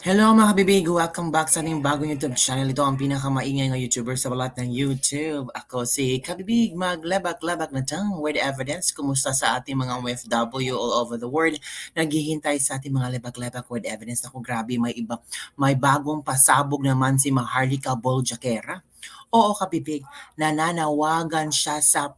Hello mga kabibig! Welcome back sa ating bagong YouTube channel. Ito ang pinakamaingay ng YouTuber sa balat ng YouTube. Ako si Kabibig, maglabak-labak na tang with evidence. Kumusta sa ating mga OFW all over the world? Naghihintay sa ating mga labak-labak with evidence. Ako grabe, may bagong pasabog naman si Maharlika Boljakera. Oo kabibig, nananawagan siya sa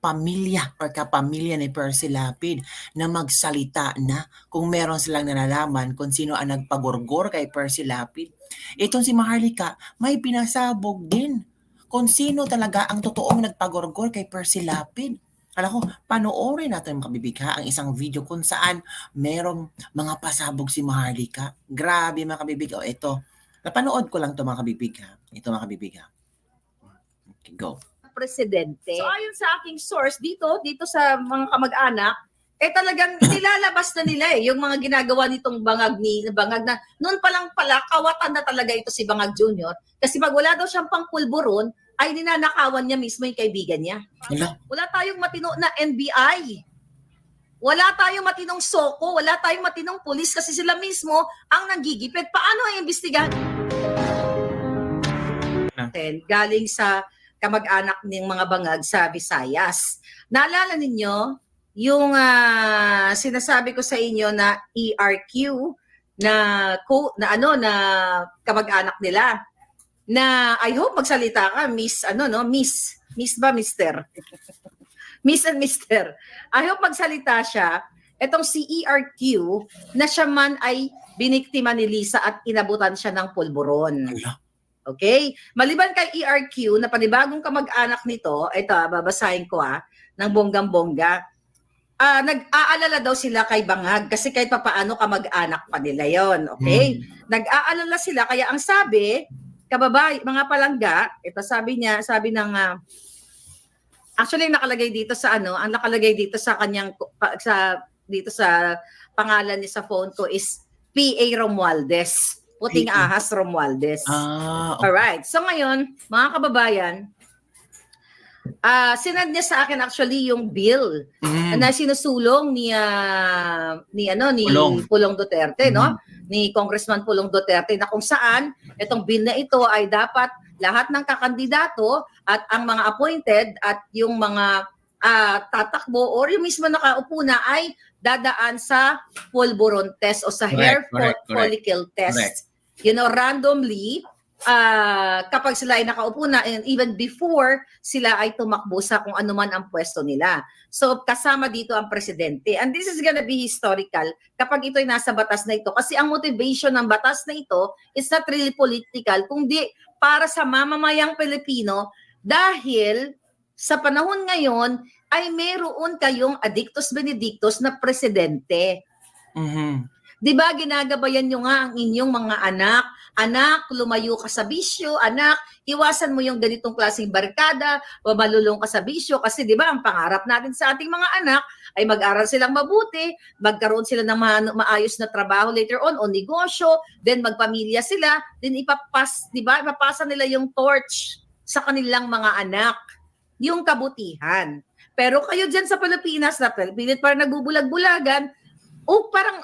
pamilya or kapamilya ni Percy Lapid na magsalita na kung meron silang nalalaman kung sino ang nagpagorgor kay Percy Lapid. Itong si Maharlika, may pinasabog din kung sino talaga ang totoong nagpagorgor kay Percy Lapid. Alam ko, panoorin natin mga kabibigha ang isang video kung saan merong mga pasabog si Maharlika. Grabe mga kabibig. O ito, napanood ko lang to mga kabibigha. Ito mga kabibigha. Okay, go. Presidente. So ayon sa aking source dito sa mga kamag-anak, talagang nilalabas na nila yung mga ginagawa nitong Bangag na noon pa lang pala kawatan na talaga ito si Bangag Jr. Kasi pag wala daw siyang pangpulburon, ay ninanakawan niya mismo yung kaibigan niya. Wala tayong matino na NBI. Wala tayong matinong SOCO, wala tayong matinong pulis kasi sila mismo ang nanggigipit. Paano ay imbestigahan? Galing sa kamag-anak ng mga bangag sa Visayas. Naalala ninyo yung sinasabi ko sa inyo na ERQ na kamag-anak nila na I hope magsalita ka Miss ba Mister? Miss and Mister. I hope magsalita siya. Etong si ERQ na siya man ay biniktima ni Lisa at inabutan siya ng pulburon. Okay? Maliban kay ERQ na panibagong kamag-anak nito, ito babasahin ko ng bonggang-bongga. Nag-aalala daw sila kay Bangag kasi kahit papaano kamag-anak pa nila yon, okay? Nag-aalala sila kaya ang sabi, mga palangga, ito sabi actually nakalagay dito sa ang nakalagay dito sa kanyang dito sa pangalan niya sa phone ko is PA Romualdez. Puting Ahas Romualdez. Okay. Alright. So ngayon, mga kababayan, sinad niya sa akin actually yung bill na sinusulong ni Pulong Duterte, no? Ni Congressman Pulong Duterte na kung saan itong bill na ito ay dapat lahat ng kakandidato at ang mga appointed at yung mga tatakbo or yung mismo nakaupo na ay dadaan sa pulburon test o sa hair follicle test. Randomly, kapag sila ay nakaupo na and even before sila ay tumakbo sa kung ano man ang pwesto nila. So, kasama dito ang presidente. And this is gonna be historical kapag ito ay nasa batas na ito. Kasi ang motivation ng batas na ito is not really political, kundi para sa mamamayang Pilipino dahil sa panahon ngayon ay mayroon kayong Adictus Benedictus na presidente. Diba ginagabayan nyo nga ang inyong mga anak, lumayo ka sa bisyo, anak, iwasan mo yung ganitong klaseng barkada, o malulong ka sa bisyo kasi diba ang pangarap natin sa ating mga anak ay mag-aral silang mabuti, magkaroon sila ng maayos na trabaho later on o negosyo, then magpamilya sila, then ipapasa nila yung torch sa kanilang mga anak, yung kabutihan. Pero kayo dyan sa Pilipinas na pilit parang nagbubulag-bulagan,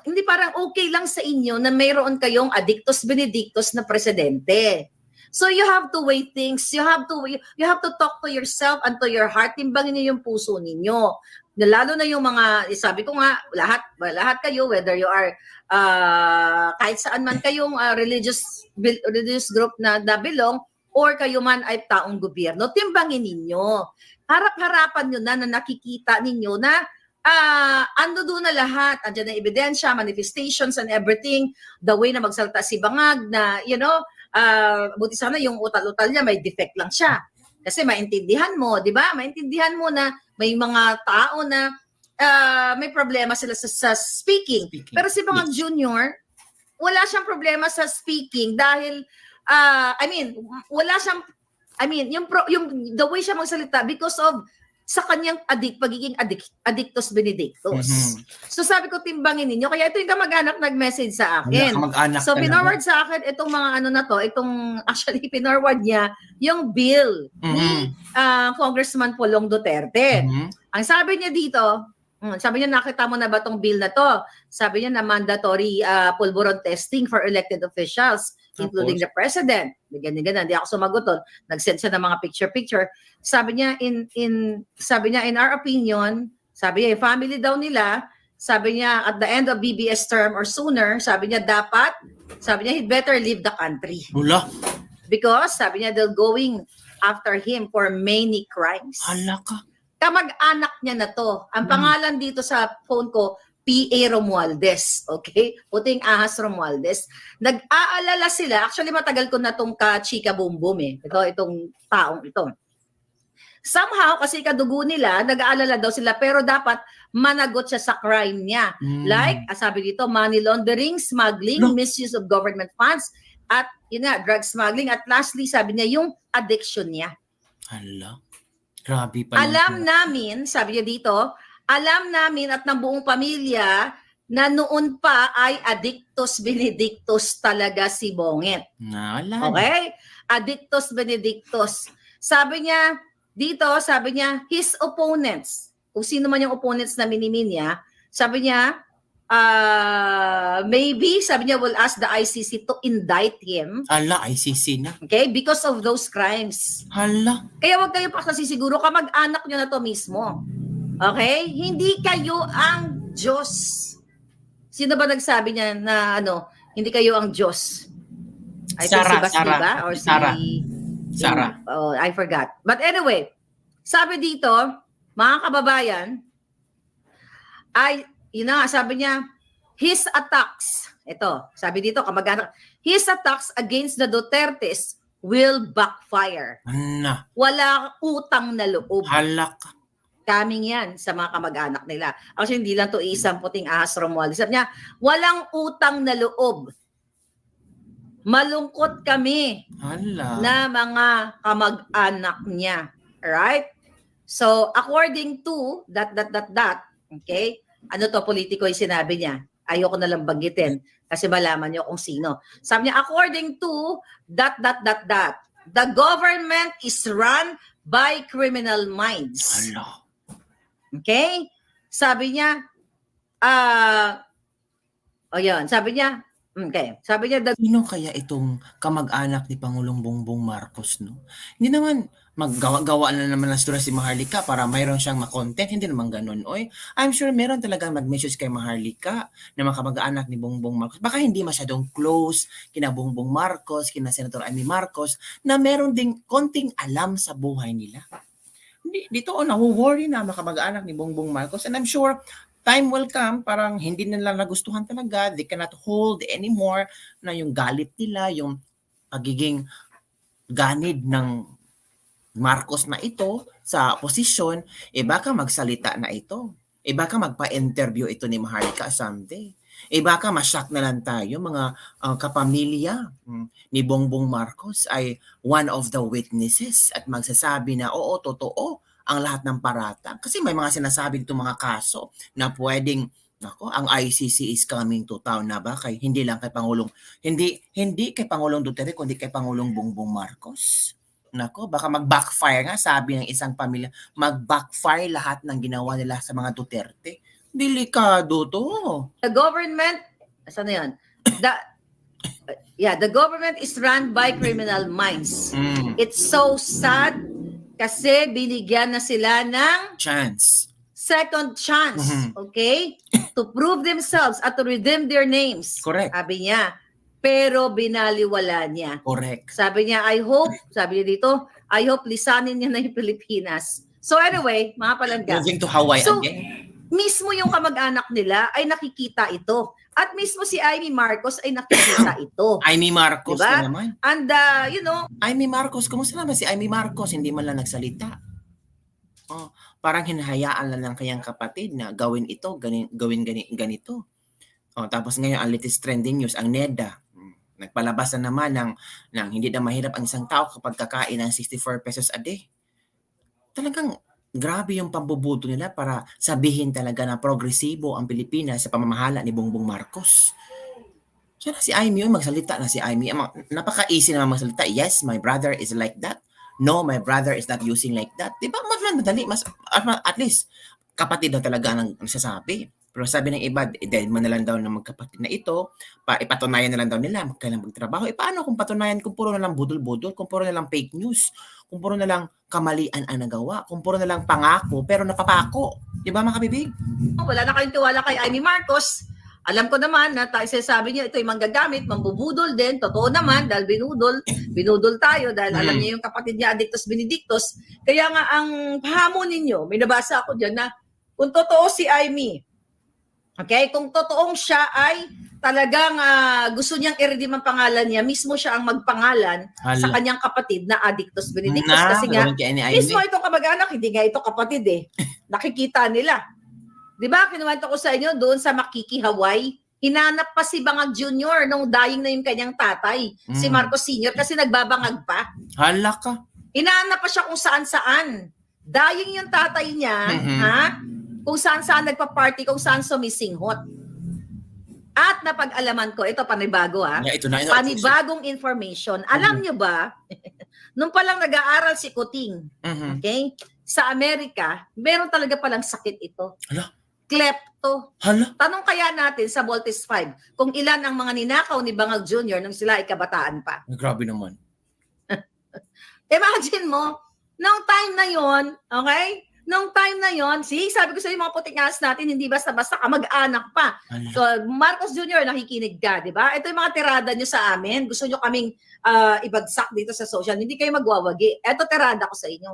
hindi parang okay lang sa inyo na mayroon kayong Adictus Benedictus na presidente. So you have to weigh things. You have to talk to yourself and to your heart. Timbangin niyo yung puso ninyo. Lalo na yung mga, sabi ko nga, lahat kayo, whether you are kahit saan man kayong religious group na belong or kayo man ay taong gobyerno, timbangin ninyo. Harap-harapan nyo na nakikita ninyo na ando doon na lahat. Andiyan na ebidensya, manifestations and everything. The way na magsalita si Bangag na, buti sana yung utal-utal niya, may defect lang siya. Kasi maintindihan mo, di ba? Maintindihan mo na may mga tao na may problema sila sa speaking. Pero si Bangag Jr., wala siyang problema sa speaking dahil, wala siyang, the way siya magsalita because of sa kanyang pagiging Adictus Benedictus. So sabi ko, timbangin ninyo. Kaya ito yung kamag-anak nag-message sa akin. So pinorward sa akin itong mga actually pinorward niya yung bill ni Congressman Pulong Duterte. Ang sabi niya dito, Sabi niya, nakita mo na ba tong bill na to? Sabi niya na mandatory pulburon testing for elected officials, including the president. Ganyan. Hindi ako sumagot doon. Nag-send siya ng mga picture-picture. Sabi niya, in our opinion, sabi niya, family daw nila, sabi niya, at the end of BBS term or sooner, sabi niya, he'd better leave the country. Wala. Because, sabi niya, they're going after him for many crimes. Hala ka. Kamag-anak niya na to. Ang pangalan dito sa phone ko, P.A. Romualdez. Okay? Puting Ahas Romualdez. Nag-aalala sila. Actually, matagal ko na itong ka-chika boom eh. Itong taong ito. Somehow, kasi kadugo nila, nag-aalala daw sila, pero dapat managot siya sa crime niya. Like, sabi dito, money laundering, smuggling, misuse of government funds, at yun nga, drug smuggling. At lastly, sabi niya, yung addiction niya. Hala. Grabe pa. Alam namin, sabi niya dito, alam namin at ng buong pamilya na noon pa ay addictus benedictus talaga si Bonget. Okay? Addictus benedictus. Sabi niya, dito, sabi niya, his opponents, kung sino man yung opponents na minimin niya, sabi niya, maybe, sabi niya, will ask the ICC to indict him. Hala, ICC na. Okay? Because of those crimes. Hala. Kaya wag kayo pa kasi siguro kamag-anak nyo na to mismo. Okay? Hindi kayo ang Diyos. Sino ba nagsabi niya na hindi kayo ang Diyos? I think si Basti ba? Or Sarah. Oh, I forgot. But anyway, sabi dito, mga kababayan, sabi niya, his attacks, ito, sabi dito, kamag-anak, his attacks against the Dutertes will backfire. Wala utang na loob. Halak. Kaming yan sa mga kamag-anak nila. Actually, hindi lang to isang puting Ahas Romualdez. Sabi niya, walang utang na loob. Malungkot kami na mga kamag-anak niya. Alright? So, according to that, okay, ano to, politiko yung sinabi niya. Ayoko na lang banggitin kasi malaman niyo kung sino. Sabi niya, according to that, the government is run by criminal minds. Okay? Sabi niya, sabi niya, okay. Sabi niya, sino kaya itong kamag-anak ni Pangulong Bongbong Marcos, no? Hindi naman maggawa na naman ng story si Maharlika para mayroon siyang makontent. Hindi naman ganun. Oy, I'm sure meron talagang mag-message kay Maharlika na mga kamag-anak ni Bongbong Marcos. Baka hindi masyadong close kina Bongbong Marcos, kina Senator Amy Marcos, na meron ding konting alam sa buhay nila. Dito nawo-worry na mga kamag-anak ni Bongbong Marcos, and I'm sure time will come, parang hindi nila nagustuhan talaga, they cannot hold anymore na yung galit nila, yung pagiging ganid ng Marcos na ito sa posisyon, baka magsalita na ito. Baka magpa-interview ito ni Maharlika someday. Baka ma-shock na lang tayo, mga kapamilya ni Bongbong Marcos ay one of the witnesses at magsasabi na oo, totoo ang lahat ng paratang. Kasi may mga sinasabi dito mga kaso na pwedeng, ang ICC is coming to town na ba? Hindi lang kay Pangulong, hindi kay Pangulong Duterte, kundi kay Pangulong Bongbong Marcos. Baka mag-backfire nga, sabi ng isang pamilya, mag-backfire lahat ng ginawa nila sa mga Duterte. Delikado to. The government, saan na yan? The government is run by criminal minds. It's so sad kasi binigyan na sila ng second chance, okay? To prove themselves at to redeem their names. Correct. Sabi niya. Pero binaliwala niya. Correct. Sabi niya, sabi niya dito, I hope lisanin niya na yung Pilipinas. So anyway, mga palangga. Moving to Hawaii again. Mismo yung kamag-anak nila ay nakikita ito. At mismo si Amy Marcos ay nakikita ito. Amy Marcos diba? naman. And Amy Marcos, kumusta naman si Amy Marcos? Hindi man lang nagsalita. Parang hinahayaan lang ng kanyang kapatid na gawin ito, gawin ganito. Tapos ngayon, ang latest trending news, ang NEDA. Nagpalabas na naman ng hindi na mahirap ang isang tao kapag kakain ng 64 pesos a day. Talagang grabe yung pambubuto nila para sabihin talaga na progresibo ang Pilipinas sa pamamahala ni Bongbong Marcos. Siya na si Amy, magsalita na si Amy. Napaka-easy naman magsalita. Yes, my brother is like that. No, my brother is not using like that. Diba? Mas madali. At least, kapatid na talaga ang nagsasabi. Pero sabi ng iba, dahil mo na lang daw ng magkapatid na ito, ipatunayan na lang daw nila, kailan magtrabaho. Paano kung patunayan, kung puro na lang budol-budol, kung puro na lang fake news, kung puro na lang kamalian ang nagawa, kung puro na lang pangako, pero napapako. Di ba mga kabibig? Wala na kayong tiwala kay Amy Marcos. Alam ko naman na sabi niyo ito ay manggagamit, mambubudol din. Totoo naman dahil binudol tayo dahil alam niya yung kapatid niya Adictus Benedictus. Kaya nga ang hamon ninyo, may nabasa ako diyan na kung totoo si Amy, okay, kung totoong siya ay talagang gusto niyang i-redeem ang pangalan niya, mismo siya ang magpangalan sa kanyang kapatid na Adictus Benedictus. Kasi nga, mismo itong kamag-anak, hindi nga ito kapatid eh. Nakikita nila. Di ba, kinuwento ko sa inyo doon sa Makiki, Hawaii, hinanap pa si Bangag Jr. nung dying na yung kanyang tatay, si Marcos Sr. kasi nagbabangag pa. Hala ka. Hinanap pa siya kung saan-saan. Dying yung tatay niya, ha? Kung saan-saan nagpa-party, kung saan sumisinghot. At napag-alaman ko, ito panibago ito na, panibagong information. Alam nyo ba, nung palang nag-aaral si Kuting, okay, sa Amerika, meron talaga palang sakit ito. Hala? Klepto. Hala? Tanong kaya natin sa Voltes 5 kung ilan ang mga ninakaw ni Bangag Jr. nung sila ay kabataan pa. Grabe naman. Imagine mo, nung time na yon, okay? Nung time na yon, sabi ko sa mga putingas natin, hindi basta-basta kamag-anak pa. Hala. So, Marcos Jr., nakikinig ka, di ba? Ito yung mga tirada nyo sa amin. Gusto nyo kaming ibagsak dito sa social. Hindi kayo magwawagi. Ito tirada ko sa inyo.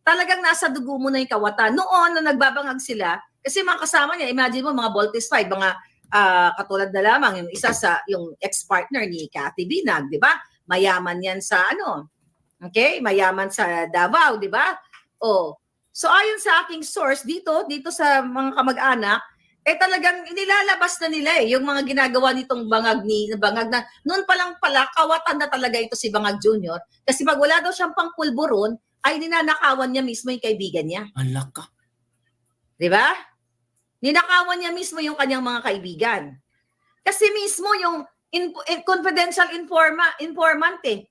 Talagang nasa dugo mo na yung kawata. Noon na nagbabangag sila, kasi mga kasama niya, imagine mo, mga Voltes 5, mga katulad na lamang, yung isa sa, yung ex-partner ni Cathy Binag, di ba? Mayaman yan sa okay? Mayaman sa Davao, di ba? Oh. So ayon sa aking source, dito sa mga kamag-anak, talagang nilalabas na nila yung mga ginagawa nitong bangag na, noon pa lang pala, kawatan na talaga ito si Bangag Jr. Kasi pag wala daw siyang pangpulburon, ay ninanakawan niya mismo yung kaibigan niya. Hala ka. Di ba? Ninakawan niya mismo yung kanyang mga kaibigan. Kasi mismo yung confidential informant eh.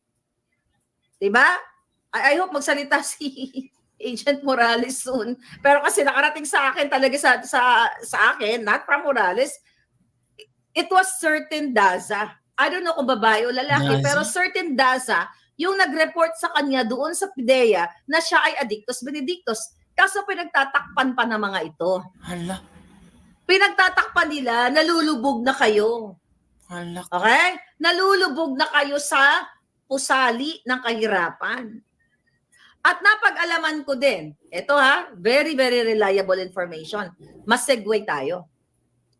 Di ba? I hope magsalita si Agent Morales soon. Pero kasi nakarating sa akin talaga sa akin, not from Morales, it was certain Daza. I don't know kung babae o lalaki, Daza? pero certain Daza yung nag-report sa kanya doon sa PDEA na siya ay Adictus Benedictus. Kaso pinagtatakpan pa ng mga ito. Hala. Pinagtatakpan nila, nalulubog na kayo. Hala. Okay? Nalulubog na kayo sa pusali ng kahirapan. At napag-alaman ko din, ito very, very reliable information. Mas segue tayo.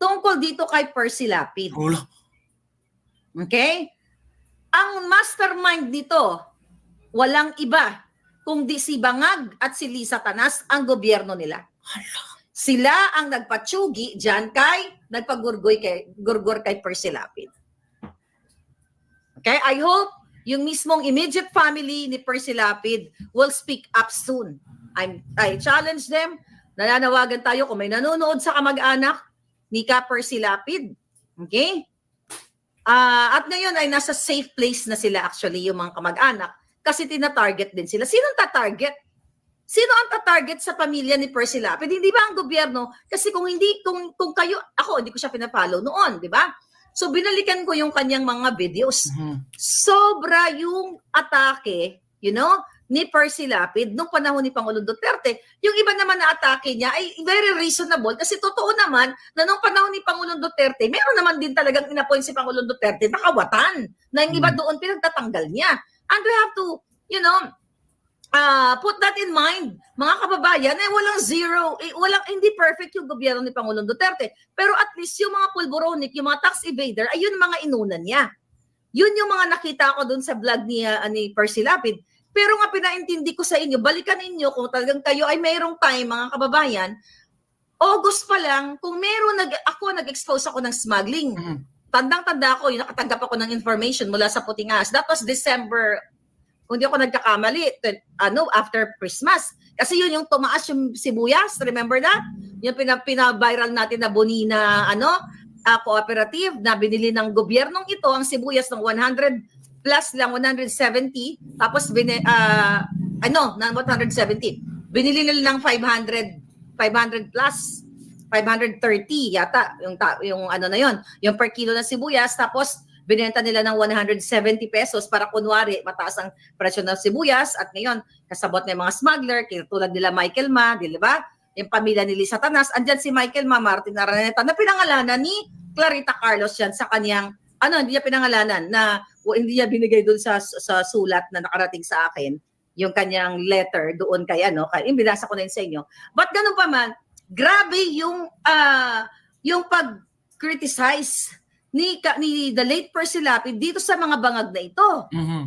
Tungkol dito kay Percy Lapid. Hala. Okay? Ang mastermind dito, walang iba, kundi si Bangag at si Lisa Tanas, ang gobyerno nila. Hala. Sila ang nagpatsugi dyan gurgur kay Percy Lapid. Okay? I hope yung mismong immediate family ni Percy Lapid will speak up soon. I challenge them. Nananawagan tayo kung may nanonood sa kamag-anak ni Percy Lapid. Okay? At ngayon ay nasa safe place na sila actually yung mga kamag-anak kasi tina-target din sila. Sino ang ta-target? Sino ang ta-target sa pamilya ni Percy Lapid? Hindi ba ang gobyerno? Kasi kung kayo, ako hindi ko siya pinapollow noon, di ba? So binalikan ko yung kanyang mga videos. Sobra yung atake, ni Percy Lapid nung panahon ni Pangulong Duterte. Yung iba naman na atake niya ay very reasonable kasi totoo naman na nung panahon ni Pangulong Duterte, meron naman din talagang inappoint si Pangulong Duterte na kawatan na yung iba doon pinagtatanggal niya. And we have to, put that in mind, mga kababayan, hindi perfect yung gobyerno ni Pangulong Duterte. Pero at least yung mga pulboronic, yung mga tax evader, ay yun mga inunan niya. Yun yung mga nakita ko dun sa vlog ni Percy Lapid. Pero nga pinaintindi ko sa inyo, balikan ninyo kung talagang kayo ay mayroong time, mga kababayan, August pa lang, kung nag-expose ako ng smuggling. Tandang-tanda ako, yung nakatanggap ako ng information mula sa Puting Ahas. That was December, kung di ako nagkakamali, after Christmas. Kasi yun yung tumaas yung sibuyas, remember that? Yung pina-viral natin na Bonina, cooperative na binili ng gobyernong ito, ang sibuyas ng 100 plus lang, 170, tapos ng 170. Binili nila ng 500 500 plus, 530 yata yung ano na yon, yung per kilo ng sibuyas, tapos binenta nila ng 170 pesos para kunwari mataas ang presyo ng sibuyas, at ngayon kasabot na yung mga smuggler tulad nila Michael Ma, di ba? Yung pamilya ni Lisa Tanas, andyan si Michael Ma Martin Araneta na pinangalanan ni Clarita Carlos yan sa kanyang, hindi niya pinangalanan, na hindi niya binigay doon sa sulat na nakarating sa akin, yung kanyang letter doon kay binasa ko na yun sa inyo. But ganun pa man, grabe yung pag-criticize ni the late Percy Lapid dito sa mga bangag na ito. Mhm.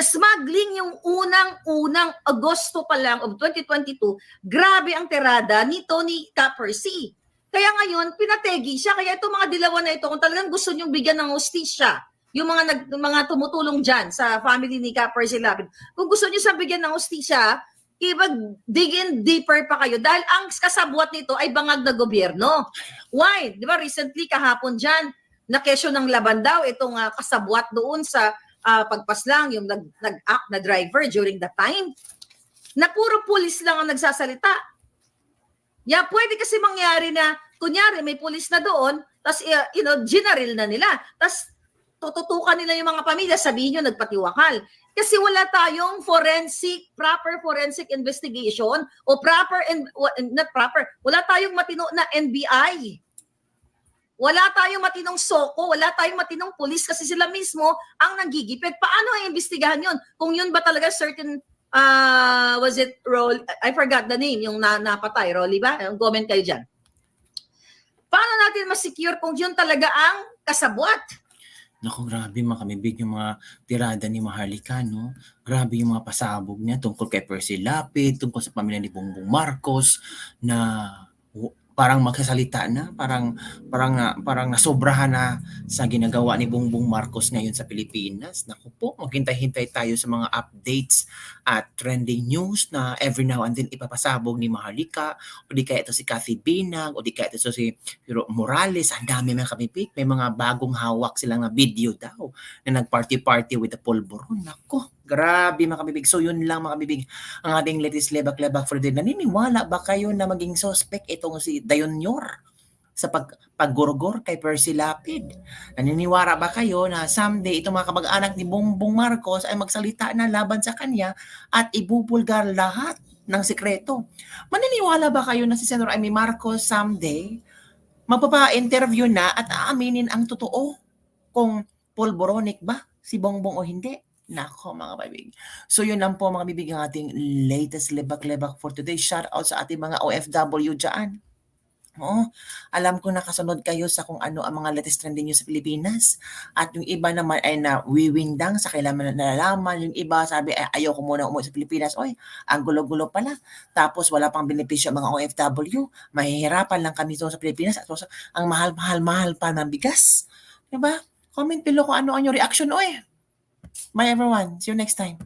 Smuggling yung unang Agosto pa lang of 2022, grabe ang tirada ni Tony Percy. Kaya ngayon, pinategi siya. Kaya itong mga dilawan na ito, kung talagang gusto niyong bigyan ng hustisya, yung mga tumutulong dyan sa family ni Percy Lapid, kung gusto niyo sa bigyan ng hustisya, dig in deeper pa kayo dahil ang kasabwat nito ay bangag na gobyerno. Why? Di ba recently kahapon dyan, na kesyo ng laban daw itong kasabwat doon sa pagpaslang, yung nag-act na driver during the time, na puro pulis lang ang nagsasalita. Pwede kasi mangyari na, kunyari may pulis na doon, tapos ginaril na nila, tapos tututukan nila yung mga pamilya, sabihin nyo nagpatiwakal. Kasi wala tayong proper forensic investigation, o wala tayong matino na NBI. Wala tayong matinong SOCO, wala tayong matinong pulis kasi sila mismo ang nanggigipit. Paano ay imbestigahan yun? Kung yun ba talaga certain, was it Rolly? I forgot the name, yung napatay, Rolly ba? Comment kayo dyan. Paano natin ma-secure kung yun talaga ang kasabwat? Naku, grabe mga kamibig yung mga tirada ni Maharlika, no? Grabe yung mga pasabog niya tungkol kay Percy Lapid, tungkol sa pamilya ni Bongbong Marcos, na parang magsasalita na, parang nasobrahan na sa ginagawa ni Bongbong Marcos ngayon sa Pilipinas. Naku po, maghintay-hintay tayo sa mga updates at trending news na every now and then ipapasabog ni Maharlika, o di kaya ito si Cathy Binag, o di kaya ito si Morales. Ang dami mga kamipik, may mga bagong hawak silang na video daw na nag-party-party with the pulburon. Naku, grabe mga kabibig. So yun lang mga kabibig, ang ating latest lebak-lebak for the day. Naniniwala ba kayo na maging suspect itong si Dayon Yor sa paggurgor kay Percy Lapid? Naniniwala ba kayo na someday itong mga kamag-anak ni Bongbong Marcos ay magsalita na laban sa kanya at ibubulgar lahat ng sikreto? Maniniwala ba kayo na si Senator Amy Marcos someday magpapa-interview na at aaminin ang totoo kung pulboronic ba si Bongbong o hindi? Nako mga kabibig. So yun lang po mga kabibig ang ating latest lebak-lebak for today. Shout out sa ating mga OFW dyan. Oo, alam ko nakasunod kayo sa kung ano ang mga latest trending news sa Pilipinas. At yung iba naman ay nawiwindang sa kailangan nalalaman. Yung iba sabi ay ayoko muna umuwi sa Pilipinas. Oy, ang gulo-gulo pala. Tapos wala pang benepisyo ang mga OFW. Mahihirapan lang kami sa Pilipinas. At ang mahal-mahal pa ng bigas. Diba? Comment below kung ano ang yung reaction. Oy, bye everyone. See you next time.